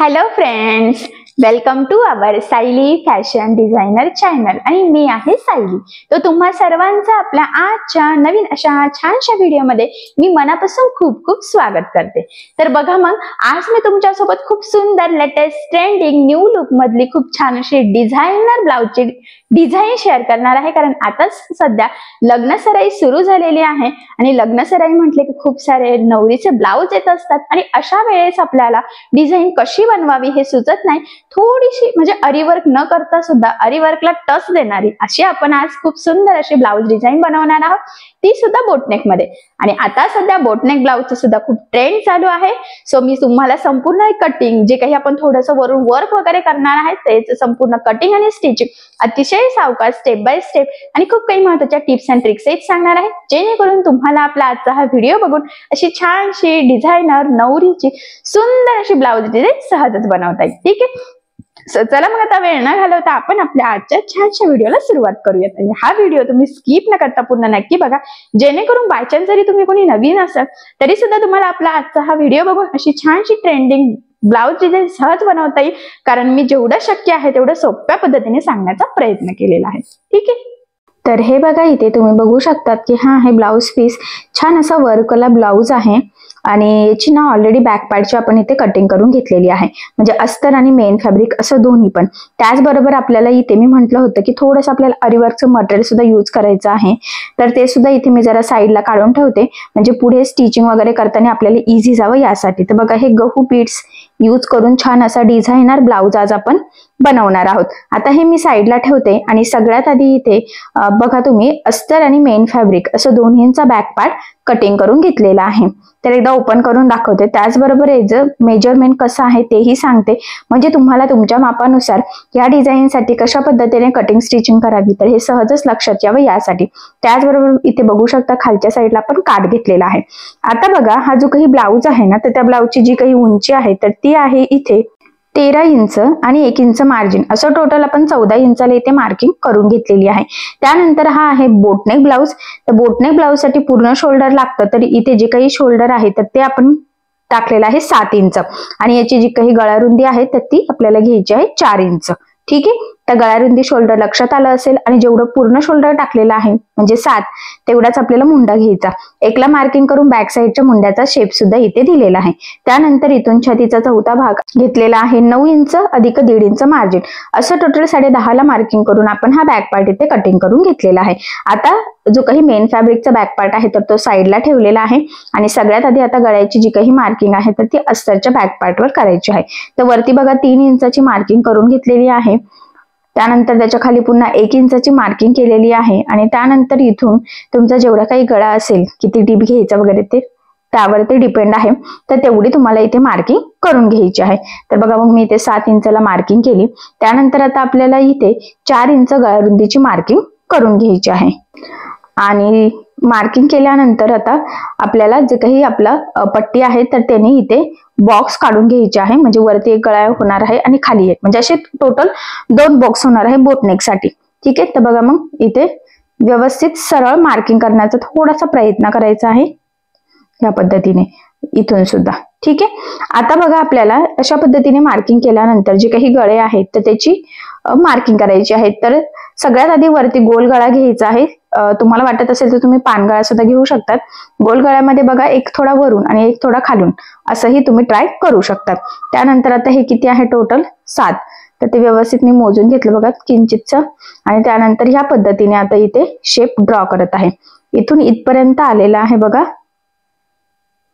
Hello friends, welcome to our Sayali fashion designer channel आणि मी आहे सायली। तर तुम्हा सर्वांचं आपल्या आजच्या नवीन अशा छानशा व्हिडिओमध्ये मी मनापासून खूप खूप स्वागत करते। तर बघा मग आज मी तुमच्यासोबत खूप सुंदर लेटेस्ट ट्रेंडिंग न्यू लुक मधली खूप छान अशी डिझायनर ब्लाउजची डिझाइन शेअर करणार आहे। कारण आता सध्या लग्न सराई सुरू झालेली आहे आणि लग्न सराई म्हटले की खूप सारे नवरीचे ब्लाउज येत असतात आणि अशा वेळेस आपल्याला डिझाइन कशी बनवावी हे सुचत नाही। थोडीशी म्हणजे अरीवर्क न करता सुद्धा अरीवर्कला टच देणारी अशी आपण आज खूप सुंदर अशी ब्लाउज डिझाइन बनवणार आहोत, ती सुद्धा बोटनेक मध्ये। आणि आता सध्या बोटनेक ब्लाउजचं सुद्धा खूप ट्रेंड चालू आहे। सो मी तुम्हाला संपूर्ण कटिंग जे काही आपण थोडंसं वरून वर्क वगैरे करणार आहे त्याचं संपूर्ण कटिंग आणि स्टिचिंग अतिशय सावकाश स्टेप बाय स्टेप आणि खूप काही महत्त्वाच्या टिप्स अँड ट्रिक्स सांगणार आहे, जेणेकरून तुम्हाला आपला आजचा हा व्हिडिओ बघून अशी छानशी डिझायनर नवरीची सुंदर अशी ब्लाउज डिझाइन सहजच बनवता येईल। ठीक आहे, चला मग आता वेळ न घालवता आपण आपल्या आजच्या छानशा व्हिडिओला सुरुवात करूयात। आणि हा व्हिडिओ तुम्ही स्किप न करता पूर्ण नक्की बघा, जेणेकरून बाय चान्स जरी तुम्ही कोणी नवीन असाल तरी सुद्धा तुम्हाला आपला आजचा हा व्हिडिओ बघून अशी छानशी ट्रेंडिंग ब्लाउज डिझाइन सहज बनवता येईल। कारण मी जेवढं शक्य आहे तेवढं सोप्या पद्धतीने सांगण्याचा प्रयत्न केलेला आहे। ठीक आहे, तर हे बघा इथे तुम्ही बघू शकतात की हा हे ब्लाउज पीस छान असा वर्कला ब्लाउज आहे आणि याची ना ऑलरेडी बॅक पार्टची आपण इथे कटिंग करून घेतलेली आहे, म्हणजे अस्तर आणि मेन फॅब्रिक असं दोन्ही पण। त्याचबरोबर आपल्याला इथे मी म्हटलं होतं की थोडंसं आपल्याला अरीवर्कचं मटेरियल सुद्धा यूज करायचं आहे, तर ते सुद्धा इथे मी जरा साईडला काढून ठेवते, म्हणजे पुढे स्टिचिंग वगैरे करताना आपल्याला इझी जावं यासाठी। तर बघा हे गहू बीड्स यूज करून छान असा डिझायनर ब्लाउज आज आपण बनवणार आहोत। आता हे मी साईडला ठेवते आणि सगळ्यात आधी इथे बघा तुम्ही अस्तर आणि मेन फॅब्रिक असं दोन्हींचा बॅक पार्ट कटिंग करून घेतलेला आहे। तर एकदा ओपन करून दाखवते, त्याचबरोबर याचं मेजरमेंट कसं आहे तेही सांगते, म्हणजे तुम्हाला तुमच्या मापानुसार या डिझाईनसाठी कशा पद्धतीने कटिंग स्टिचिंग करावी तर हे सहजच लक्षात यावं यासाठी। त्याचबरोबर इथे बघू शकता खालच्या साईडला पण काठ घेतलेला आहे। आता बघा हा जो काही ब्लाउज आहे ना, तर त्या ब्लाउजची जी काही उंची आहे तर ती आहे इथे 13 इंच आणि 1 इंच मार्जिन, असं टोटल आपण 14 इंचाला इथे मार्किंग करून घेतलेली आहे। त्यानंतर हा आहे बोटनेक ब्लाउज। तर बोटनेक ब्लाउज साठी पूर्ण शोल्डर लागतं, तर इथे जे काही शोल्डर आहे तर ते आपण टाकलेलं आहे 7 इंच आणि याची जी काही गळारुंदी आहे तर ती आपल्याला घ्यायची आहे 4 इंच। ठीक आहे, तर गळारुंदी शोल्डर लक्षात आलं असेल आणि जेवढं पूर्ण शोल्डर टाकलेलं आहे म्हणजे 7 तेवढाच आपल्याला मुंडा घ्यायचा। एकला मार्किंग करून बॅक साईडच्या मुंड्याचा शेप सुद्धा इथे दिलेला आहे। त्यानंतर इथून छातीचा चौथा भाग घेतलेला आहे 9 इंच अधिक 1.5 इंच मार्जिन, असं टोटल 10.5 ला मार्किंग करून आपण हा बॅक पार्ट इथे कटिंग करून घेतलेला आहे। आता जो काही मेन फॅब्रिकचा बॅक पार्ट आहे तर तो साईडला ठेवलेला आहे आणि सगळ्यात आधी आता गळ्याची जी काही मार्किंग आहे तर ती अस्तरच्या बॅक पार्टवर करायची आहे। तर वरती बघा 3 इंचाची मार्किंग करून घेतलेली आहे, त्यानंतर त्याच्या खाली पुन्हा 1 इंचाची मार्किंग केलेली आहे आणि त्यानंतर इथून तुमचा जेवढा काही गळा असेल किती डीप घ्यायचा वगैरे ते त्यावरती डिपेंड आहे, तर तेवढी तुम्हाला इथे मार्किंग करून घ्यायची आहे। तर बघा मग मी इथे 7 इंचाला मार्किंग केली। त्यानंतर आता आपल्याला इथे 4 इंच गळारुंदीची मार्किंग करून घ्यायची आहे आणि मार्किंग केल्यानंतर आता आपल्याला जे काही आपला पट्टी आहे तर त्याने इथे बॉक्स काढून घ्यायचे आहे, म्हणजे वरती एक गळा होणार आहे आणि खाली एक, म्हणजे असे टोटल 2 बॉक्स होणार आहे बोटनेक साठी। ठीक आहे, तर बघा मग इथे व्यवस्थित सरळ मार्किंग करण्याचा थोडासा प्रयत्न करायचा आहे या पद्धतीने इथून सुद्धा। ठीक आहे, आता बघा आपल्याला अशा पद्धतीने मार्किंग केल्यानंतर जे काही गळे आहेत तर त्याची मार्किंग करायची आहे। तर सगळ्यात आधी वरती गोल गळा घ्यायचा आहे, तुम्हाला वाटत असेल तर तुम्ही पानगळा सुद्धा घेऊ शकतात। गोल गळ्यामध्ये बघा एक थोडा वरून आणि एक थोडा खालून असंही तुम्ही ट्राय करू शकतात। त्यानंतर आता हे किती आहे टोटल 7, तर ते व्यवस्थित मी मोजून घेतलं बघा किंचितचं आणि त्यानंतर ह्या पद्धतीने आता इथे शेप ड्रॉ करत आहे। इथून इथपर्यंत आलेला आहे बघा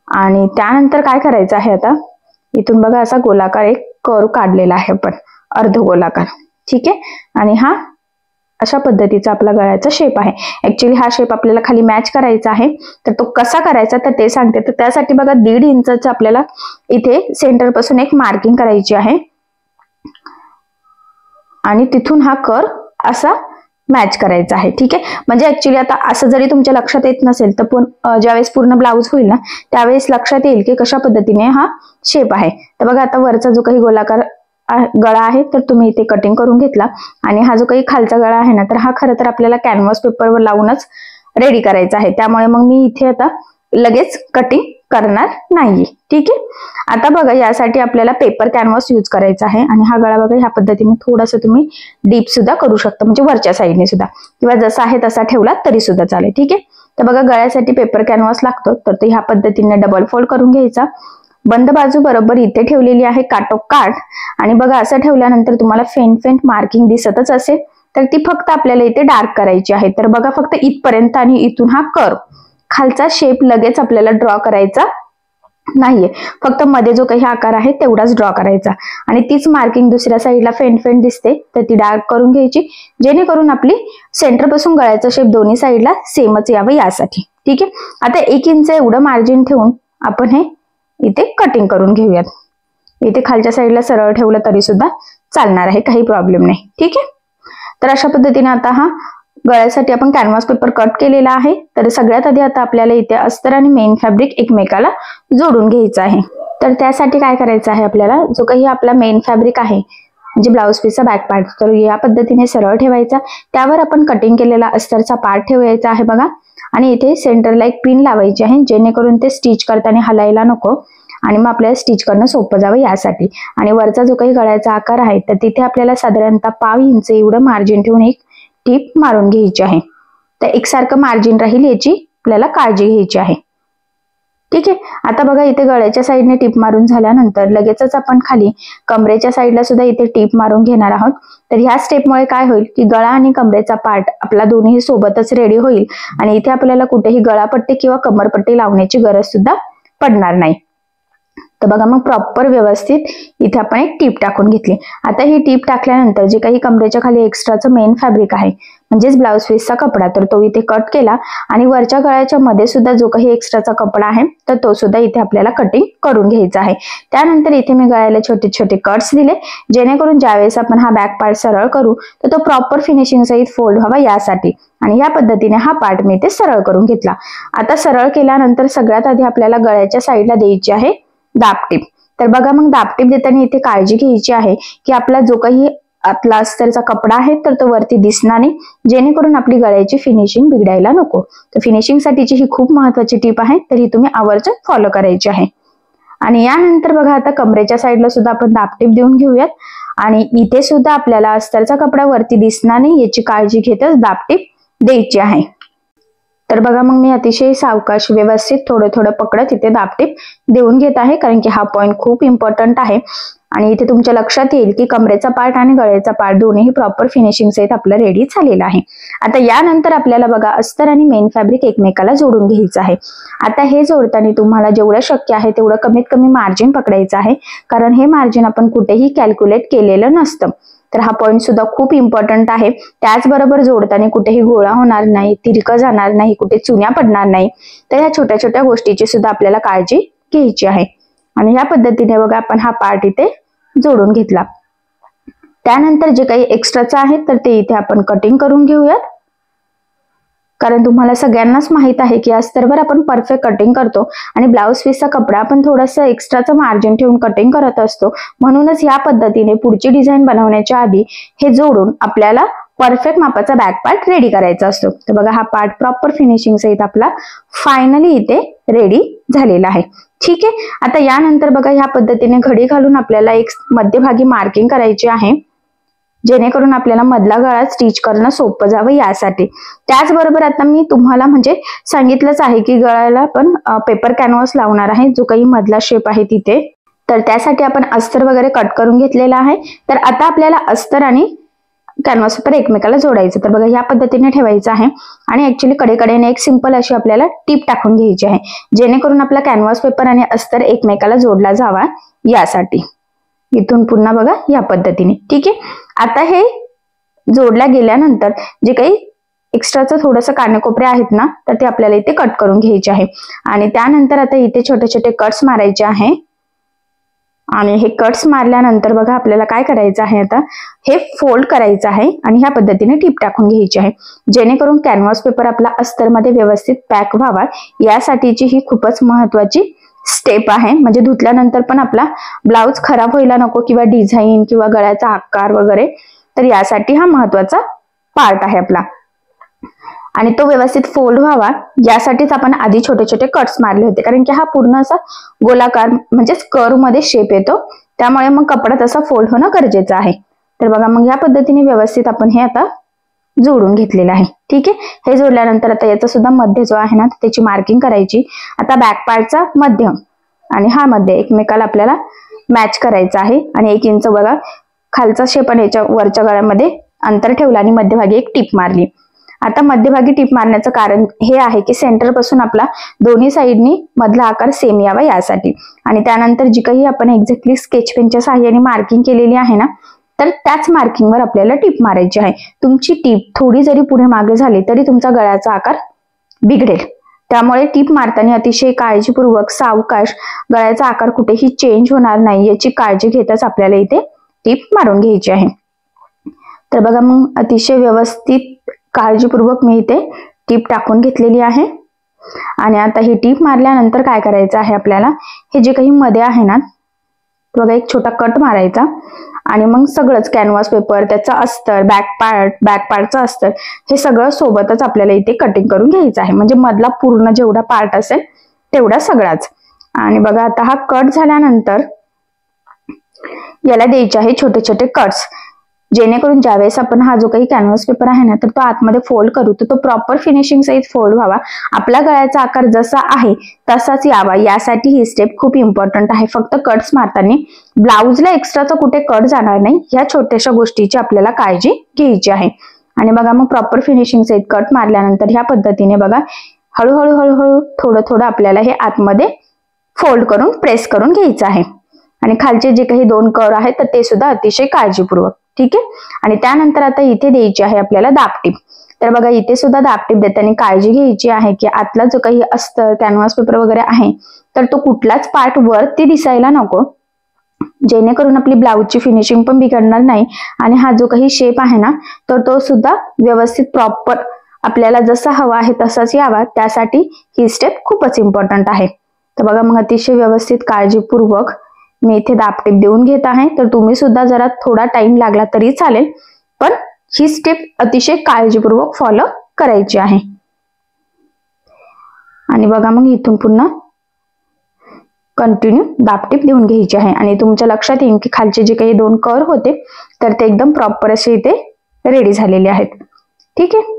आणि त्यानंतर काय करायचं आहे, आता इथून बघा असा गोलाकार एक कर्व काढलेला आहे आपण अर्ध गोलाकार। ठीक आहे, आणि हा अशा पद्धतीचा आपला गळ्याचा शेप आहे। ऍक्च्युली हा शेप आपल्याला खाली मॅच करायचा आहे, तर तो कसा करायचा तर ते सांगते। तर त्यासाठी बघा 1.5 इंचाचं आपल्याला इथे सेंटर पासून एक मार्किंग करायची आहे आणि तिथून हा कर्व असा मॅच करायचा आहे। ठीक आहे, म्हणजे ऍक्च्युली आता असं जरी तुमच्या लक्षात येत नसेल तर पण ज्यावेळेस पूर्ण ब्लाउज होईल ना त्यावेळेस लक्षात येईल की कशा पद्धतीने हा शेप आहे। तर बघा आता वरचा जो काही गोलाकार गळा आहे तर तुम्ही इथे कटिंग करून घेतला आणि हा जो काही खालचा गळा आहे ना तर हा खरं तर आपल्याला कॅनव्हास पेपरवर लावूनच रेडी करायचा आहे। त्यामुळे मग मी इथे आता लगेच कटिंग करणार नाही. ठीक आहे. आता बघा यासाठी आपल्याला पेपर कॅनव्हास यूज करायचा आहे आणि हा गळा बघा ह्या पद्धतीने थोडासा तुम्ही डीप सुद्धा करू शकता, म्हणजे वरच्या साईडने सुद्धा, किंवा जसा आहे तसा ठेवला तरी सुद्धा चालेल. ठीक आहे. तर बघा गळ्यासाठी पेपर कॅनव्हास लागतो, तर ते ह्या पद्धतीने डबल फोल्ड करून घ्यायचा. बंद बाजू बरोबर इथे ठेवलेली आहे काठोकाठ, आणि बघा असं ठेवल्यानंतर तुम्हाला फेंट फेंट मार्किंग दिसतच असेल, तर ती फक्त आपल्याला इथे डार्क करायची आहे. तर बघा फक्त इथपर्यंत आणि इथून हा कर्व, खालचा शेप लगेच आपल्याला ड्रॉ करायचा नाहीये, फक्त मध्ये जो काही आकार आहे तेवढाच ड्रॉ करायचा. आणि तीच मार्किंग दुसऱ्या साईडला फेंट फेंट दिसते तर ती डार्क करून घ्यायची, जेणेकरून आपली सेंटर पासून गळ्याचा शेप दोन्ही साईडला सेमच यावं यासाठी. ठीक आहे. आता 1 इंच एवढं मार्जिन ठेवून आपण हे इथे कटिंग करून घेऊयात. इथे खालच्या साईडला सरळ ठेवलं तरी सुद्धा चालणार आहे, काही प्रॉब्लेम नाही. ठीक आहे. तर अशा पद्धतीने आता हा गळ्यासाठी आपण कॅनव्हास पेपर कट केलेला आहे. तर सगळ्यात आधी आता आपल्याला इथे अस्तर आणि मेन फॅब्रिक एकमेकाला जोडून घ्यायचं आहे. तर त्यासाठी काय करायचं आहे, आपल्याला जो काही आपला मेन फॅब्रिक आहे म्हणजे ब्लाउज पीसचा बॅक पार्ट, तर या पद्धतीने सरळ ठेवायचा. त्यावर आपण कटिंग केलेला अस्तरचा पार्ट ठेवायचा आहे बघा, आणि इथे सेंटरला एक पिन लावायची आहे, जेणेकरून ते स्टिच करताना हलायला नको आणि मग आपल्याला स्टिच करणं सोपं जावं यासाठी. आणि वरचा जो काही गळ्याचा आकार आहे तर तिथे आपल्याला साधारणतः 1/2 इंच एवढं मार्जिन ठेवून एक टीप मारून घ्यायची आहे. तर एकसारखं मार्जिन राहील याची आपल्याला काळजी घ्यायची आहे. ठीक आहे. आता बघा इथे गळ्याच्या साईडने टीप मारून झाल्यानंतर लगेचच आपण खाली कमरेच्या साईडला सुद्धा इथे टीप मारून घेणार आहोत. तर ह्या स्टेपमुळे काय होईल की गळा आणि कमरेचा पार्ट आपला दोन्ही सोबतच रेडी होईल आणि इथे आपल्याला कुठेही गळापट्टी किंवा कमरपट्टी लावण्याची गरज सुद्धा पडणार नाही. तर बघा मग प्रॉपर व्यवस्थित इथे आपण एक टीप टाकून घेतली. आता ही टीप टाकल्यानंतर जे काही कमरेच्या खाली एक्स्ट्राचं मेन फॅब्रिक आहे म्हणजेच ब्लाउज पीसचा कपडा, तर तो इथे कट केला आणि वरच्या गळ्याच्या मध्ये सुद्धा जो काही एक्स्ट्राचा कपडा आहे तर तो सुद्धा इथे आपल्याला कटिंग करून घ्यायचा आहे. त्यानंतर इथे मी गळ्याला छोटे छोटे कट्स दिले, जेणेकरून ज्यावेळेस आपण हा बॅक पार्ट सरळ करू तर तो प्रॉपर फिनिशिंग सहित फोल्ड व्हावा यासाठी. आणि या पद्धतीने हा पार्ट मी इथे सरळ करून घेतला. आता सरळ केल्यानंतर सगळ्यात आधी आपल्याला गळ्याच्या साईडला द्यायची आहे दाबटीप. तर बघा मग दाबटीप देताना इथे काळजी घ्यायची आहे की आपला जो काही आतला अस्तरचा कपडा आहे तर तो वरती दिसणार नाही, जेणेकरून आपली गळ्याची फिनिशिंग बिघडायला नको. तर फिनिशिंग साठीची ही खूप महत्वाची टीप आहे, तर ही तुम्ही आवर्जून फॉलो करायची आहे. आणि यानंतर बघा आता कमरेच्या साईडला सुद्धा आपण दाबटीप देऊन घेऊयात आणि इथे सुद्धा आपल्याला अस्तरचा कपडा वरती दिसणार नाही याची काळजी घेतच दाबटीप द्यायची आहे. तर बघा मग मी अतिशय सावकाश व्यवस्थित थोडं थोडं पकडत इथे दाबटीप देऊन घेत आहे, कारण की हा पॉइंट खूप इम्पॉर्टंट आहे. आणि इथे तुमच्या लक्षात येईल की कमरेचा पार्ट आणि गळ्याचा पार्ट दोन्ही प्रॉपर फिनिशिंग सहित आपलं रेडी झालेला आहे. आता यानंतर आपल्याला बघा अस्तर आणि मेन फॅब्रिक एकमेकाला जोडून घ्यायचं आहे. आता हे जोडताना तुम्हाला जेवढं शक्य आहे तेवढं कमीत कमी मार्जिन पकडायचं आहे, कारण हे मार्जिन आपण कुठेही कॅल्क्युलेट केलेलं नसतं. तर हा पॉइंट सुद्धा खूप इम्पॉर्टंट आहे. त्याचबरोबर जोडताना कुठेही गोळा होणार नाही, तिरकं जाणार नाही, कुठे चुन्या पडणार नाही. तर ह्या छोट्या छोट्या गोष्टीची सुद्धा आपल्याला काळजी घ्यायची आहे. आणि या पद्धतीने बघा आपण हा पार्ट इथे जोडून घेतला. त्यानंतर जे काही एक्स्ट्राचं आहे तर ते इथे आपण कटिंग करून घेऊयात, कारण तुम्हाला सगळ्यांनाच माहित आहे की अस्तरवर आपण परफेक्ट कटिंग करतो आणि ब्लाउज पीसचा कपडा आपण थोडंसं एक्स्ट्राचं मार्जिन ठेवून कटिंग करत असतो. म्हणूनच या पद्धतीने पुढची डिझाईन बनवण्याच्या आधी हे जोडून आपल्याला परफेक्ट मापाचा बॅक पार्ट रेडी करायचा असतो. तर बघा हा पार्ट प्रॉपर फिनिशिंग सहित आपला फायनली इथे रेडी झालेला आहे. ठीक आहे. आता यानंतर बघा ह्या पद्धतीने घडी घालून आपल्याला एक मध्यभागी मार्किंग करायची आहे, जेणेकरून आपल्याला मधला गळा स्टिच करणं सोपं जावं यासाठी. त्याचबरोबर आता मी तुम्हाला म्हणजे सांगितलंच आहे की गळ्याला आपण पेपर कॅनव्हास लावणार आहे, जो काही मधला शेप आहे तिथे. तर त्यासाठी आपण अस्तर वगैरे कट करून घेतलेला आहे. तर आता आपल्याला अस्तर आणि कॅनव्हास पेपर एकमेकाला जोडायचं. तर बघा ह्या पद्धतीने ठेवायचं आहे आणि ऍक्च्युली कडेकडेने एक सिंपल अशी आपल्याला टीप टाकून घ्यायची आहे, जेणेकरून आपला कॅनव्हास पेपर आणि अस्तर एकमेकाला जोडला जावा यासाठी. इथून पुन्हा बघा या पद्धतीने. ठीक आहे. आता हे जोडल्या गेल्यानंतर जे काही एक्स्ट्राचं थोडंसं कानेकोपरे आहेत ना तर ते आपल्याला इथे कट करून घ्यायचे आहे. आणि त्यानंतर आता इथे छोटे छोटे कट्स मारायचे आहे. आणि हे कट्स मारल्यानंतर बघा आपल्याला काय करायचं आहे, आता हे फोल्ड करायचं आहे आणि ह्या पद्धतीने टीप टाकून घ्यायची आहे, जेणेकरून कॅनव्हास पेपर आपला अस्तरमध्ये व्यवस्थित पॅक व्हावा यासाठीची ही खूपच महत्वाची स्टेप आहे. म्हणजे धुतल्यानंतर पण आपला ब्लाउज खराब व्हायला नको किंवा डिझाईन किंवा गळ्याचा आकार वगैरे, तर यासाठी हा महत्वाचा पार्ट आहे आपला. आणि तो व्यवस्थित फोल्ड व्हावा यासाठीच आपण आधी छोटे छोटे कट्स मारले होते, कारण की हा पूर्ण असा गोलाकार म्हणजेच कर्व मध्ये शेप येतो, त्यामुळे मग कपडा तसा फोल्ड होणं गरजेचं आहे. तर बघा मग या पद्धतीने व्यवस्थित आपण हे आता जोडून घेतलेलं आहे. ठीक आहे, हे जोडल्यानंतर आता याचा सुद्धा मध्य जो आहे ना त्याची मार्किंग करायची. आता बॅक पार्टचा मध्य आणि हा मध्य एकमेकाला आपल्याला मॅच करायचा आहे. आणि 1 इंच बघा खालचा शेप आणि याच्या वरच्या गळ्यामध्ये अंतर ठेवलं आणि मध्यभागी एक टिप मारली. आता मध्यभागी टिप मारण्याचं कारण हे आहे की सेंटर पासून आपला दोन्ही साईडनी मधला आकार सेम यावा यासाठी. आणि त्यानंतर जी काही आपण एक्झॅक्टली स्केच पेनच्या साहाय्याने मार्किंग केलेली आहे ना, तर त्याच मार्किंगवर आपल्याला टिप मारायची आहे. तुमची टिप थोडी जरी पुढे मागे झाली तरी तुमचा गळ्याचा आकार बिघडेल. त्यामुळे टिप मारताना अतिशय काळजीपूर्वक सावकाश, गळ्याचा आकार कुठेही चेंज होणार नाही याची काळजी घेताच आपल्याला इथे टिप मारून घ्यायची आहे. तर बघा मग अतिशय व्यवस्थित काळजीपूर्वक मी इथे टिप टाकून घेतलेली आहे. आणि आता ही टिप मारल्यानंतर काय करायचं आहे आपल्याला, हे जे काही मध्ये आहे ना बघा एक छोटा कट मारायचा. आणि मग सगळंच कॅनव्हास पेपर, त्याचं अस्तर, बॅक पार्टचं अस्तर हे सगळं सोबतच आपल्याला इथे कटिंग करून घ्यायचं आहे. म्हणजे मधला पूर्ण जेवढा पार्ट असेल तेवढा सगळाच. आणि बघा आता हा कट झाल्यानंतर याला द्यायचे आहे छोटे छोटे कट्स, जेणेकरून ज्यावेळेस आपण हा जो काही कॅनव्हास पेपर आहे ना तर तो आतमध्ये फोल्ड करू तर तो प्रॉपर फिनिशिंग सहित फोल्ड व्हावा, आपला गळ्याचा आकार जसा आहे तसाच यावा यासाठी ही स्टेप खूप इम्पॉर्टंट आहे. फक्त कट्स मारताना ब्लाउजला एक्स्ट्राचा कुठे कट जाणार नाही ह्या छोट्याशा गोष्टीची आपल्याला काळजी घ्यायची आहे. आणि बघा मग प्रॉपर फिनिशिंग सहित कट मारल्यानंतर ह्या पद्धतीने बघा हळूहळू हळूहळू थोडं थोडं आपल्याला हे आतमध्ये फोल्ड करून प्रेस करून घ्यायचं आहे. आणि खालचे जे काही 2 कर्व आहेत तर ते सुद्धा अतिशय काळजीपूर्वक. ठीक आहे, आणि त्यानंतर आता इथे द्यायची आहे आपल्याला दाबटीप. तर बघा इथे सुद्धा दाबटीप देताना काळजी घ्यायची आहे की आतला जो काही अस्तर, कॅनव्हास पेपर वगैरे आहे तर तो कुठलाच पार्ट वरती दिसायला नको, जेणेकरून आपली ब्लाउजची फिनिशिंग पण बिघडणार नाही. आणि हा जो काही शेप आहे ना तर तो सुद्धा व्यवस्थित प्रॉपर आपल्याला जसा हवा आहे तसाच यावा, त्यासाठी ही स्टेप खूपच इम्पॉर्टंट आहे. तर बघा मग अतिशय व्यवस्थित काळजीपूर्वक मी इथे दाबटीप देऊन घेत आहे. तर तुम्ही सुद्धा जरा थोडा टाइम लागला तरी चालेल, पण ही स्टेप अतिशय काळजीपूर्वक फॉलो करायची आहे. आणि बघा मग इथून पुन्हा कंटिन्यू दाबटीप देऊन घ्यायची आहे. आणि तुमच्या लक्षात येईल की खालचे जे काही 2 कर्व होते तर ते एकदम प्रॉपर असे इथे रेडी झालेले आहेत. ठीक आहे,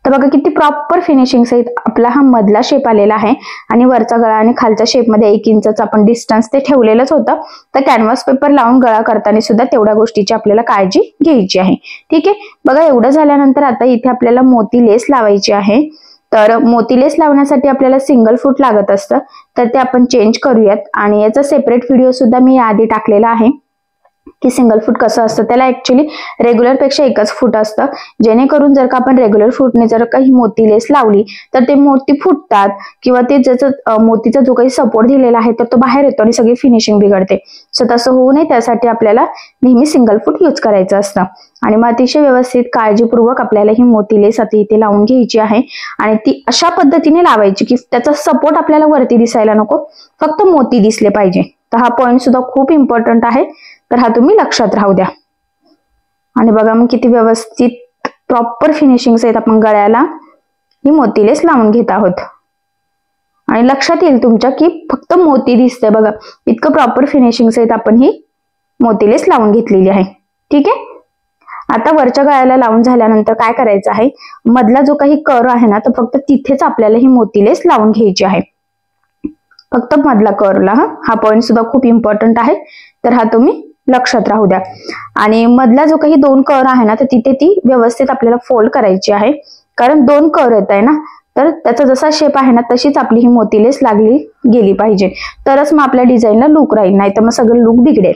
तर बघा किती प्रॉपर फिनिशिंग सहित आपला हा मधला शेप आलेला आहे. आणि वरचा गळा आणि खालच्या शेप मध्ये 1 इंचचा आपण डिस्टन्स ते ठेवलेलंच होतं. तर कॅनव्हास पेपर लावून गळा करताना सुद्धा तेवढ्या गोष्टीची आपल्याला काळजी घ्यायची आहे. ठीक आहे, बघा एवढं झाल्यानंतर आता इथे आपल्याला मोती लेस लावायची आहे. तर मोती लेस लावण्यासाठी आपल्याला सिंगल फूट लागत असतं, तर ते आपण चेंज करूयात. आणि याचा सेपरेट व्हिडिओ सुद्धा मी याआधी टाकलेला आहे की सिंगल फूट कसं असतं. त्याला ऍक्च्युली रेग्युलर पेक्षा 1च फूट असतं, जेणेकरून जर का आपण रेग्युलर फूटने जर काही मोती लेस लावली तर ते मोती फुटतात किंवा ते ज्याचं मोतीचा जो काही सपोर्ट दिलेला आहे तर तो बाहेर येतो आणि सगळी फिनिशिंग बिघडते. सो तसं होऊ नये त्यासाठी आपल्याला नेहमी सिंगल फूट यूज करायचं असतं. आणि मग अतिशय व्यवस्थित काळजीपूर्वक आपल्याला ही मोती लेस आता इथे लावून घ्यायची आहे. आणि ती अशा पद्धतीने लावायची की त्याचा सपोर्ट आपल्याला वरती दिसायला नको, फक्त मोती दिसले पाहिजे. तर हा पॉइंट सुद्धा खूप इम्पॉर्टंट आहे, तर हा तुम्ही लक्षात राहू द्या. आणि बघा मग किती व्यवस्थित प्रॉपर फिनिशिंग सहित आपण गळ्याला ही मोती लेस लावून घेत आहोत. आणि लक्षात येईल तुमच्या की फक्त मोती दिसते बघा, इतकं प्रॉपर फिनिशिंग सहित आपण ही मोती लेस लावून घेतलेली आहे. ठीक आहे, आता वरच्या गळ्याला लावून झाल्यानंतर काय करायचं आहे, मधला जो काही कर्व आहे ना तर फक्त तिथेच आपल्याला ही मोती लेस लावून घ्यायची आहे, फक्त मधला कर्वला. हा पॉइंट सुद्धा खूप इम्पॉर्टंट आहे, तर हा तुम्ही लक्षात राहू द्या. आणि मधला जो काही 2 कर्व आहे ना तर तिथे ती व्यवस्थित आपल्याला फोल्ड करायची आहे, कारण 2 कर्व येत आहे ना तर त्याचा जसा शेप आहे ना तशीच आपली ही मोती लेस लागली गेली पाहिजे, तरच मग आपल्या डिझाईनला लुक राहील, नाही तर मग सगळं लुक बिघडेल.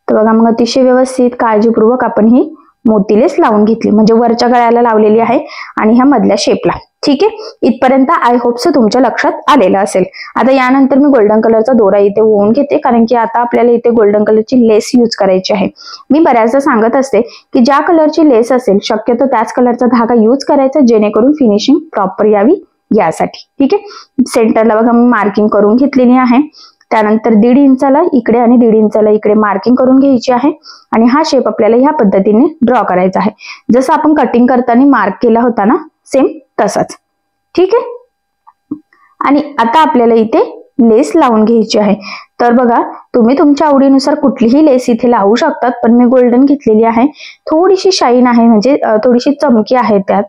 तर बघा मग अतिशय व्यवस्थित काळजीपूर्वक आपण ही मोती लेस लावून घेतली, म्हणजे वरच्या गळ्याला लावलेली आहे आणि ह्या मधल्या शेपला. ठीक आहे, इथपर्यंत आय होप सो तुमच्या लक्षात आलेलं असेल. आता यानंतर मी गोल्डन कलरचा दोरा इथे ओवून घेते, कारण की आता आपल्याला इथे गोल्डन कलरची लेस यूज करायची आहे. मी बऱ्याचदा सांगत असते की ज्या कलरची लेस असेल शक्यतो त्याच कलरचा धागा यूज करायचा, जेणेकरून फिनिशिंग प्रॉपर यावी यासाठी. ठीक आहे, सेंटरला बघा मी मार्किंग करून घेतलेली आहे. त्यानंतर 1.5 इंचाला इकडे आणि 1.5 इंचाला इकडे मार्किंग करून घ्यायची आहे आणि हा शेप आपल्याला ह्या पद्धतीने ड्रॉ करायचा आहे, जसं आपण कटिंग करताना मार्क केला होता ना सेम तसाच. ठीक आहे. आणि आता आपल्याला इथे लेस लावून घ्यायची आहे. तर बघा, तुम्ही तुमच्या आवडीनुसार कुठलीही लेस इथे लावू शकतात, पण मी गोल्डन घेतलेली आहे. थोडीशी शाईन आहे, म्हणजे थोडीशी चमकी आहे, त्यात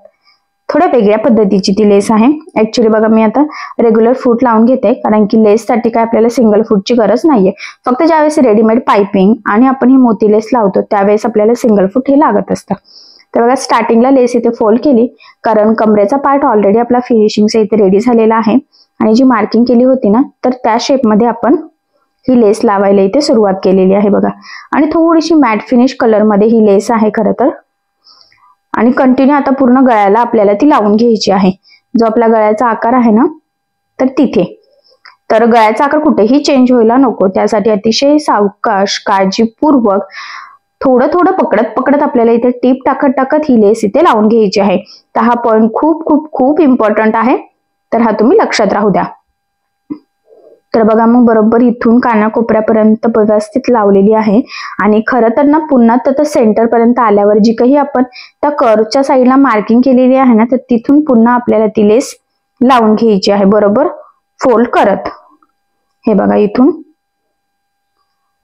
थोड्या वेगळ्या पद्धतीची ती लेस आहे. ऍक्च्युली बघा, मी आता रेग्युलर फूट लावून घेते, कारण की लेससाठी काय आपल्याला सिंगल फूटची गरज नाहीये. फक्त ज्यावेळेस रेडीमेड पाइपिंग आणि आपण ही मोती लेस लावतो त्यावेळेस आपल्याला सिंगल फूट हे लागत असतं. तर बघा, स्टार्टिंगला लेस इथे फोल्ड केली, कारण कमरेचा पार्ट ऑलरेडी आपला फिनिशिंगचा इथे रेडी झालेला आहे आणि जी मार्किंग केली होती ना, तर त्या शेपमध्ये आपण ही लेस लावायला इथे सुरुवात केलेली आहे बघा. आणि थोडीशी मॅट फिनिश कलर मध्ये ही लेस आहे खरं तर. आणि कंटिन्यू आता पूर्ण गळ्याला आपल्याला ती लावून घ्यायची आहे. जो आपला गळ्याचा आकार आहे ना, तर तिथे. तर गळ्याचा आकार कुठेही चेंज व्हायला नको, त्यासाठी अतिशय सावकाश काळजीपूर्वक थोडं थोडं पकडत पकडत आपल्याला इथे टीप टाकत टाकत ही लेस इथे लावून घ्यायची आहे. तर हा पॉइंट खूप खूप खूप इम्पॉर्टंट आहे, तर हा तुम्ही लक्षात राहू द्या. तर बघा, मग बरोबर इथून कानाकोपऱ्यापर्यंत व्यवस्थित लावलेली आहे. आणि खरं तर ना, पुन्हा तर सेंटर पर्यंत आल्यावर जी काही आपण त्या कर्वच्या साईडला मार्किंग केलेली आहे ना, तर तिथून पुन्हा आपल्याला ती लेस लावून घ्यायची आहे, बरोबर फोल्ड करत. हे बघा इथून.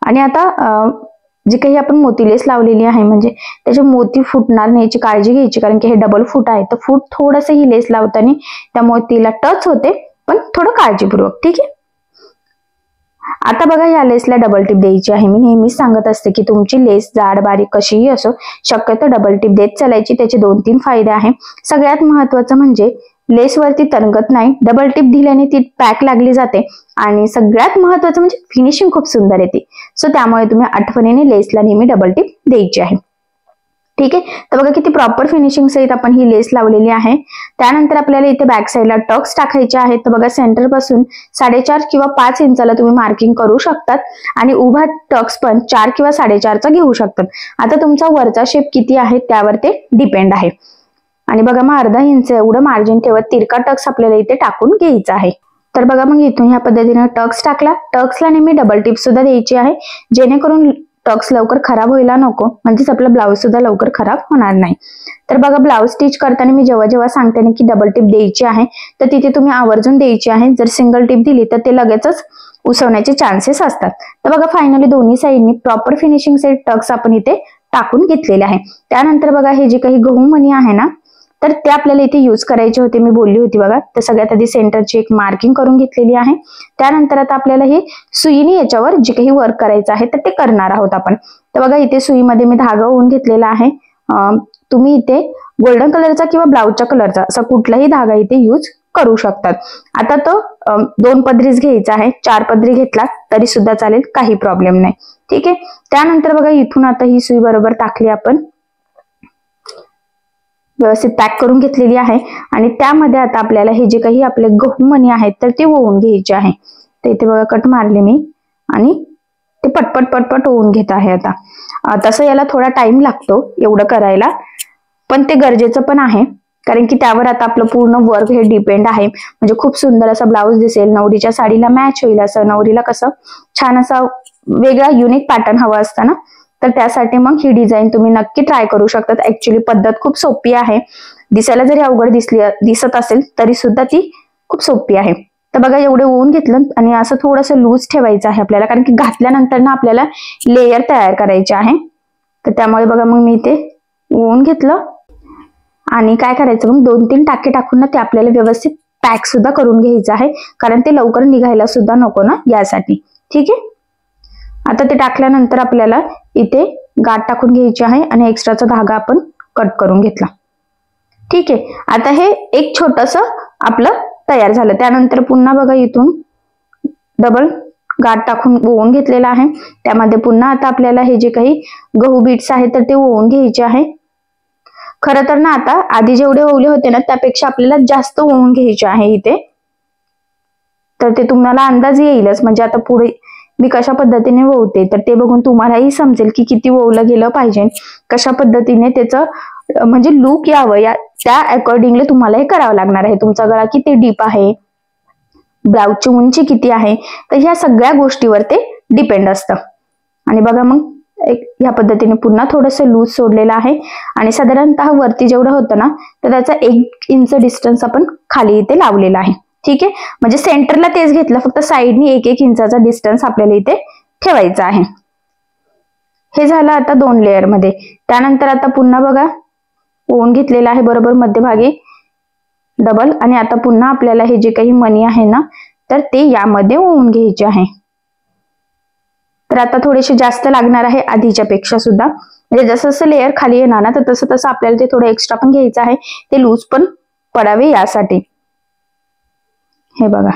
आणि आता जी काही आपण मोती लेस लावलेली आहे, म्हणजे त्याचे मोती फुटणार नाही याची काळजी घ्यायची, कारण की हे डबल फूट आहे. तर फूट थोडंसं ही लेस लावताना त्या मोतीला टच होते, पण थोडं काळजीपूर्वक. ठीक आहे. आता बघा, या लेसला डबल टिप द्यायची आहे. मी नेहमीच सांगत असते की तुमची लेस जाड बारीक कशीही असो, शक्यतो डबल टिप देत चालायची. त्याचे 2-3 फायदे आहे. सगळ्यात महत्वाचं म्हणजे लेस वरती तरंगत नाही, डबल टिप दिल्याने ती पॅक लागली जाते, आणि सगळ्यात महत्वाचं म्हणजे फिनिशिंग खूप सुंदर येते. सो त्यामुळे तुम्ही आठवणीने लेसला नेहमी डबल टिप द्यायची आहे. ठीक आहे. तर बघा, किती प्रॉपर फिनिशिंग सहित आपण ही लेस लावलेली आहे. त्यानंतर आपल्याला इथे बॅक साईडला टक्स टाकायचे आहेत. तर बघा, सेंटर पासून 4.5 किंवा 5 इंचाला तुम्ही मार्किंग करू शकतात, आणि उभा टक्स पण 4 किंवा 4.5चा घेऊ शकतात. आता तुमचा वरचा शेप किती आहे त्यावर ते डिपेंड आहे. आणि बघा, मग अर्धा इंच एवढं मार्जिन ठेवत तिरका टक्स आपल्याला इथे टाकून घ्यायचा आहे. तर बघा, मग इथून ह्या पद्धतीने टक्स टाकला. टक्सला नेहमी डबल टिप सुद्धा द्यायची आहे, जेणेकरून टक्स लवकर खराब व्हायला नको, म्हणजेच आपला ब्लाऊज सुद्धा लवकर खराब होणार नाही. तर बघा, ब्लाऊज स्टिच करताना मी जेव्हा जेव्हा सांगते ना की डबल टिप द्यायची आहे, तर तिथे तुम्ही आवर्जून द्यायची आहे. जर सिंगल टिप दिली तर ते लगेचच उसवण्याचे चान्सेस असतात. तर बघा, फायनली दोन्ही साईडनी प्रॉपर फिनिशिंग सेट टक्स आपण इथे टाकून घेतलेले आहे. त्यानंतर बघा, हे जे काही गहू मणी आहे ना, तर ते आपल्याला इथे यूज करायचे होते, मी बोलली होती बघा. तर सगळ्यात आधी सेंटरची एक मार्किंग करून घेतलेली आहे. त्यानंतर आता आपल्याला हे सुईने याच्यावर जे काही वर्क करायचं आहे तर ते करणार आहोत आपण. तर बघा, इथे सुईमध्ये मी धागा ओवून घेतलेला आहे. तुम्ही इथे गोल्डन कलरचा किंवा ब्लाउजच्या कलरचा असा कुठलाही धागा इथे यूज करू शकतात. आता तो 2 पदरीच घ्यायचा आहे, 4 पदरी घेतला तरी सुद्धा चालेल, काही प्रॉब्लेम नाही. ठीक आहे. त्यानंतर बघा, इथून आता ही सुई बरोबर टाकली आपण, व्यवस्थित पॅक करून घेतलेली आहे. आणि त्यामध्ये आता आपल्याला हे जे काही आपले गहू मणी आहेत तर ते ओवून घ्यायचे आहे. तर इथे बघा, कट मारले मी आणि ते पटपट पटपट ओवून घेत आहे. आता तसं याला थोडा टाइम लागतो एवढं करायला, पण ते गरजेचं पण आहे, कारण की त्यावर आता आपलं पूर्ण वर्क हे डिपेंड आहे. म्हणजे खूप सुंदर असा ब्लाऊज दिसेल, नवरीच्या साडीला मॅच होईल असं, नवरीला कसं छान असा वेगळा युनिक पॅटर्न हवा असतं ना, तर त्यासाठी मग ही डिझाईन तुम्ही नक्की ट्राय करू शकतात. ऍक्च्युली पद्धत खूप सोपी आहे, दिसायला जरी अवघड दिसत असेल तरी सुद्धा ती खूप सोपी आहे. तर बघा, एवढे ओवून घेतलं आणि असं थोडंसं लूज ठेवायचं आहे आपल्याला, कारण की घातल्यानंतर ना आपल्याला लेयर तयार करायचे आहे. तर त्यामुळे बघा, मग मी ते ओवून घेतलं आणि काय करायचं, मग 2-3 टाके टाकून ना ते आपल्याला व्यवस्थित पॅक सुद्धा करून घ्यायचं आहे, कारण ते लवकर निघायला सुद्धा नको ना, यासाठी. ठीक आहे. आता ते टाकल्यानंतर आपल्याला इथे गाठ टाकून घ्यायची आहे आणि एक्स्ट्राचा धागा आपण कट करून घेतला. ठीक आहे. आता हे एक छोटस आपलं तयार झालं. त्यानंतर पुन्हा बघा, इथून डबल गाठ टाकून ओवून घेतलेला आहे. त्यामध्ये पुन्हा आता आपल्याला हे जे काही गहू बीट्स आहेत तर ते ओवून घ्यायचे आहे. खरं तर ना, आता आधी जेवढे ओवले होते ना त्यापेक्षा आपल्याला जास्त ओवून घ्यायचे आहे इथे. तर ते तुम्हाला अंदाज येईलच, म्हणजे आता पुढे मी कशा पद्धतीने ओवते तर ते बघून तुम्हालाही समजेल की किती ओवलं गेलं पाहिजे, कशा पद्धतीने त्याचं म्हणजे लुक यावं, त्या अकॉर्डिंगली तुम्हाला हे करावं लागणार आहे. तुमचा गळा किती डीप आहे, ब्लाउजची उंची किती आहे, तर ह्या सगळ्या गोष्टीवर ते डिपेंड असतं. आणि बघा मग ह्या पद्धतीने पुन्हा थोडंसं लूज सोडलेलं आहे आणि साधारणतः वरती जेवढं होतं ना, तर त्याचा 1 इंच डिस्टन्स आपण खाली इथे लावलेला आहे. ठीक आहे, म्हणजे सेंटरला तेच घेतलं, फक्त साईडनी 1-1 इंचाचा डिस्टन्स आपल्याला इथे ठेवायचा आहे. हे झालं आता 2 लेअर मध्ये. त्यानंतर आता पुन्हा बघा ओवून घेतलेला आहे बरोबर मध्यभागी डबल, आणि आता पुन्हा आपल्याला हे जे काही मणी आहे ना, तर ते यामध्ये ओवून घ्यायचे आहे. तर आता थोडेसे जास्त लागणार आहे आधीच्या पेक्षा सुद्धा, म्हणजे जसं जसं लेअर खाली येणार ना, तर तसं तसं आपल्याला ते थोडं एक्स्ट्रा पण घ्यायचं आहे, ते लूज पण पडावे यासाठी. हे बघा,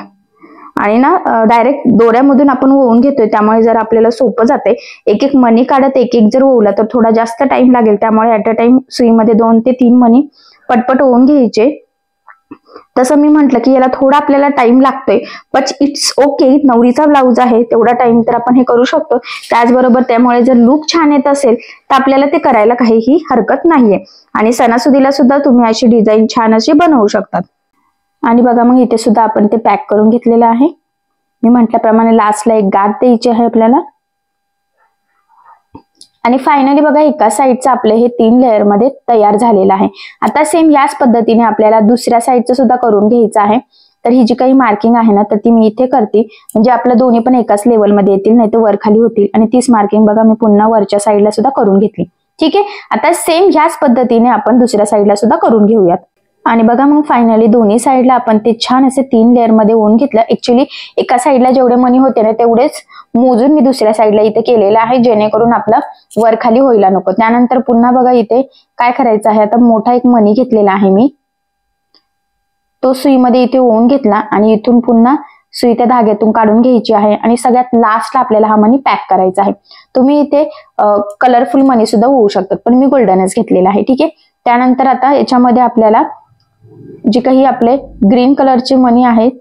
आणि ना डायरेक्ट दोऱ्यामधून आपण ओवून घेतोय, त्यामुळे जर आपल्याला सोपं जाते. एक एक मणी काढत एक एक जर ओवला तर थोडा जास्त टाइम लागेल, त्यामुळे ऍट अ टाइम सुईमध्ये 2 ते 3 मणी पटपट ओवून घ्यायचे. तसं मी म्हटलं की याला थोडा आपल्याला टाइम लागतोय, बट इट्स ओके, नवरीचा ब्लाऊज आहे, तेवढा टाइम तर आपण हे करू शकतो. त्याचबरोबर त्यामुळे जर लुक छान येत असेल तर आपल्याला ते करायला काहीही हरकत नाहीये. आणि सणासुदीला सुद्धा तुम्ही अशी डिझाईन छान अशी बनवू शकतात. आणि बघा मग इथे सुद्धा आपण ते पॅक करून घेतलेलं आहे. मी म्हटल्याप्रमाणे लास्टला एक गाठ द्यायची आहे आपल्याला. आणि फायनली बघा एका साईडचं आपलं हे 3 लेअर मध्ये तयार झालेलं आहे. आता सेम याच पद्धतीने आपल्याला दुसऱ्या साईडचं सुद्धा करून घ्यायचं आहे. तर ही जी काही मार्किंग आहे ना, तर ती मी इथे करते, म्हणजे आपलं दोन्ही पण एकाच लेवलमध्ये येतील, नाही तर वर खाली होतील. आणि तीच मार्किंग बघा मी पुन्हा वरच्या साईडला सुद्धा करून घेतली. ठीक आहे, आता सेम याच पद्धतीने आपण दुसऱ्या साईडला सुद्धा करून घेऊयात. आणि बघा मग फायनली दोन्ही साईडला आपण ते छान असे 3 लेअर मध्ये ओवून घेतलं. ऍक्च्युली एका साईडला जेवढे मणी होते ना, तेवढेच मोजून मी दुसऱ्या साईडला इथे केलेलं आहे, जेणेकरून आपलं वर खाली व्हायला नको. त्यानंतर पुन्हा बघा इथे काय करायचं आहे, आता मोठा एक मणी घेतलेला आहे मी, तो सुईमध्ये इथे ओवून घेतला आणि इथून पुन्हा सुई त्या धाग्यातून काढून घ्यायची आहे. आणि सगळ्यात लास्टला आपल्याला हा मणी पॅक करायचा आहे. तुम्ही इथे कलरफुल मणी सुद्धा होऊ शकतात, पण मी गोल्डनच घेतलेला आहे. ठीक आहे, त्यानंतर आता याच्यामध्ये आपल्याला जे काही आपले ग्रीन कलरचे मणी आहेत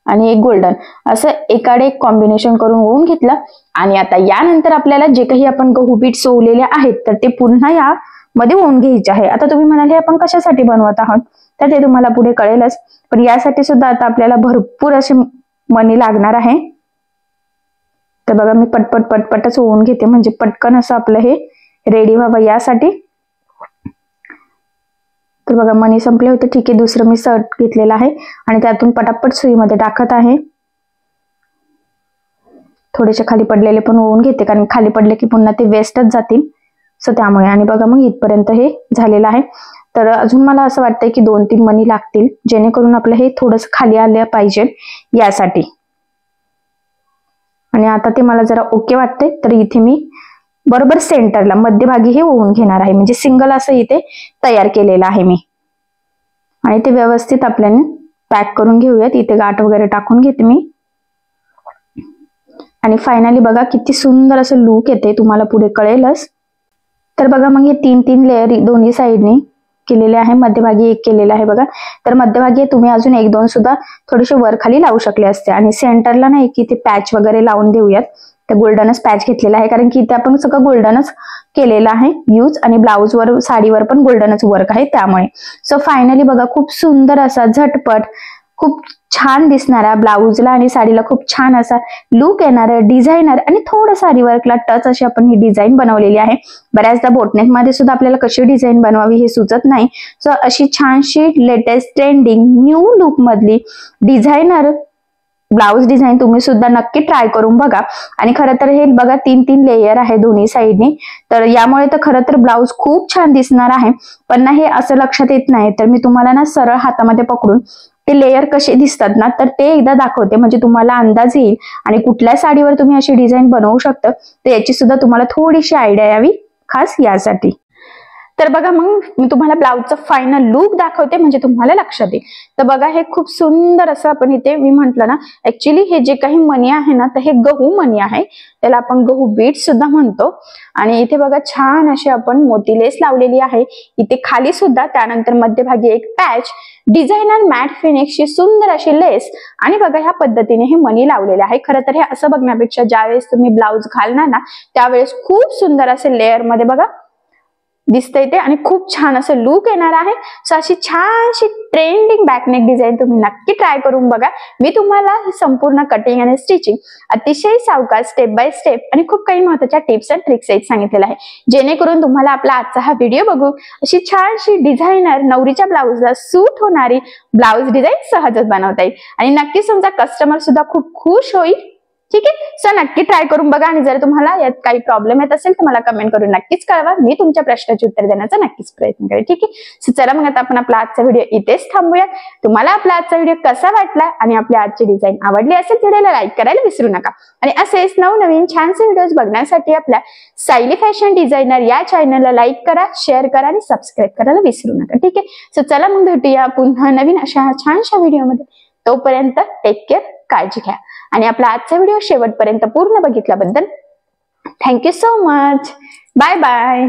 आणि एक गोल्डन, असं एकाडे एक कॉम्बिनेशन करून ओवून घेतलं. आणि आता यानंतर आपल्याला जे काही आपण गहू बीट्स ओवलेले आहेत, तर ते पुन्हा यामध्ये ओवून घ्यायचे आहे. आता तुम्ही म्हणाले आपण कशासाठी बनवत आहोत, तर ते तुम्हाला पुढे कळेलच, पण यासाठी सुद्धा आता आपल्याला भरपूर असे मणी लागणार आहे. तर बघा मी पटपट पटपटच ओवून घेते, म्हणजे पटकन असं आपलं हे रेडी व्हावं यासाठी. तर बघा मणी संपले होते. ठीक आहे, दुसरं मी सर्ट घेतलेला आहे आणि त्यातून पटापट सुईमध्ये टाकत आहे. थोडेसे खाली पडलेले पण ओवून घेते, कारण खाली पडले की पुन्हा ते वेस्टच जातील, सो त्यामुळे. आणि बघा मग इथपर्यंत हे झालेलं आहे. तर अजून मला असं वाटतंय की 2-3 मणी लागतील, जेणेकरून आपलं हे थोडंसं खाली आलं पाहिजे यासाठी. आणि आता ते मला जरा ओके वाटते, तर इथे मी बरोबर सेंटरला मध्यभागी हे ओवून घेणार आहे, म्हणजे सिंगल असं इथे तयार केलेलं आहे मी. आणि ते व्यवस्थित आपल्याने पॅक करून घेऊयात. इथे गाठ वगैरे टाकून घेते मी. आणि फायनली बघा किती सुंदर असं लुक येते, तुम्हाला पुढे कळेलच. तर बघा मग हे 3-3 लेअर दोन्ही साईडनी केलेले आहे, मध्यभागी एक केलेला आहे बघा. तर मध्यभागी तुम्ही अजून 1-2 सुद्धा थोडेसे वर खाली लावू शकले असते. आणि सेंटरला नाही की इथे पॅच वगैरे लावून देऊयात. तर गोल्डनच पॅच घेतलेला आहे, कारण की इथे आपण सगळं गोल्डनच केलेलं आहे यूज, आणि ब्लाऊजवर साडीवर पण गोल्डनच वर्क आहे त्यामुळे. सो फायनली बघा खूप सुंदर असा झटपट, खूप छान दिसणारा ब्लाऊजला आणि साडीला खूप छान असा लुक येणारा डिझायनर आणि थोडं आरी वर्कला टच अशी आपण ही डिझाईन बनवलेली आहे. बऱ्याचदा बोटनेक मध्ये सुद्धा आपल्याला कशी डिझाईन बनवावी हे सुचत नाही. सो अशी छानशी लेटेस्ट ट्रेंडिंग न्यू लुक मधली डिझायनर ब्लाउज डिझाईन तुम्ही सुद्धा नक्की ट्राय करून बघा. आणि खरं तर हे बघा 3-3 लेयर आहे दोन्ही साईडनी, तर यामुळे तर खरं तर ब्लाउज खूप छान दिसणार आहे. पण ना हे असं लक्षात येत नाही, तर मी तुम्हाला ना सरळ हातामध्ये पकडून ते लेयर कसे दिसतात ना, तर ते एकदा दाखवते, म्हणजे तुम्हाला अंदाज येईल आणि कुठल्या साडीवर तुम्ही अशी डिझाईन बनवू शकता, तर याची सुद्धा तुम्हाला थोडीशी आयडिया यावी खास यासाठी. तर बघा मग मी तुम्हाला ब्लाऊजचा फायनल लुक दाखवते, म्हणजे तुम्हाला लक्षात येईल. तर बघा हे खूप सुंदर असं आपण इथे, मी म्हंटल ना ऍक्च्युली हे जे काही मणी आहे ना, तर हे गहू मणी आहे, त्याला आपण गहू बीट्स सुद्धा म्हणतो. आणि इथे बघा छान अशी आपण मोती लेस लावलेली आहे इथे खाली सुद्धा. त्यानंतर मध्यभागी एक पॅच, डिझायनर मॅट फिनिक्सची सुंदर अशी लेस, आणि बघा ह्या पद्धतीने हे मणी लावलेले आहे. खरं तर हे असं बघण्यापेक्षा ज्यावेळेस तुम्ही ब्लाऊज घालणार ना, त्यावेळेस खूप सुंदर असे लेअर मध्ये बघा दिसतंय ते आणि खूप छान असं लुक येणार आहे. सो अशी छानशी ट्रेंडिंग बॅकनेक डिझाईन तुम्ही नक्की ट्राय करून बघा. मी तुम्हाला ही संपूर्ण कटिंग आणि स्टिचिंग अतिशय सावकाश स्टेप बाय स्टेप आणि खूप काही महत्त्वाच्या टिप्स अँड ट्रिक्स सांगितलेल्या आहे, जेणेकरून तुम्हाला आपला आजचा हा व्हिडिओ बघू अशी छानशी डिझायनर नवरीच्या ब्लाउजला सूट होणारी ब्लाउज डिझाईन सहजच बनवता येईल आणि नक्कीच तुमचा कस्टमर सुद्धा खूप खुश होईल. ठीक आहे, सो नक्की ट्राय करून बघा आणि जर तुम्हाला यात काही प्रॉब्लेम येत असेल तर मला कमेंट करून नक्कीच कळवा. मी तुमच्या प्रश्नाचे उत्तर देण्याचा नक्कीच प्रयत्न करेन. ठीक आहे, सो चला मग आता आपण आपला आजचा व्हिडिओ इथेच थांबूया. तुम्हाला आपला आजचा व्हिडिओ कसा वाटला आणि आपली आजची डिझाईन आवडली असेल तर व्हिडिओला लाईक करायला विसरू नका आणि असेच नवनवीन छानसे व्हिडिओज बघण्यासाठी आपल्या सायली फॅशन डिझायनर या चॅनलला लाईक करा, शेअर करा आणि सबस्क्राईब करायला विसरू नका. ठीक आहे, सो चला मग भेटूया पुन्हा नवीन अशा छानशा व्हिडिओमध्ये. तोपर्यंत टेक केअर, काळजी घ्या आणि आपला आजचा व्हिडिओ शेवटपर्यंत पूर्ण बघितल्याबद्दल thank you so much. Bye bye.